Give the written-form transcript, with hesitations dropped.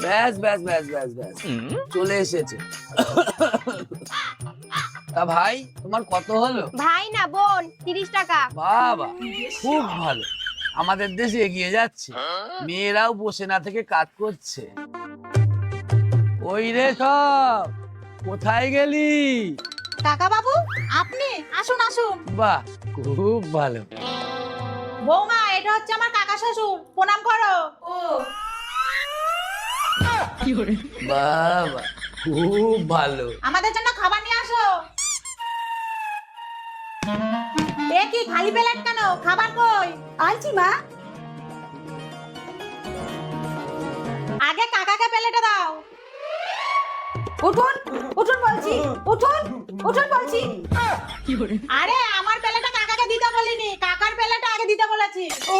ব্যাস ব্যাস ব্যাস ব্যাস ব্যাস চলে এসেছে। তা ভাই তোমার কত হলো? ভাই না বোন, 30 টাকা। বাবা খুব ভালো, আমাদের দেশ এগিয়ে যাচ্ছে, মেয়েরাও বসে না থেকে কাজ করছে। ওই রে সব কোথায় গেলি? কাকা বাবু, আপনি আসুন আসুন। বাহ খুব ভালো। বৌমা, এটা হচ্ছে আমার কাকা শ্বশুর, প্রণাম করো। ও বাবা খুব ভালো। আমাদের জন্য খাবার নিয়ে আসো। এ কি খালি প্লেট কেন? খাবার কই? আনছি মা। আগে কাকাকে প্লেটে দাও। উঠুন উঠুন বলছি, উঠুন উঠুন বলছি। আরে আমার প্লেটটা কাকাকে দিতে বলিনি, কাকার প্লেটটা আগে দিতে বলেছি। ও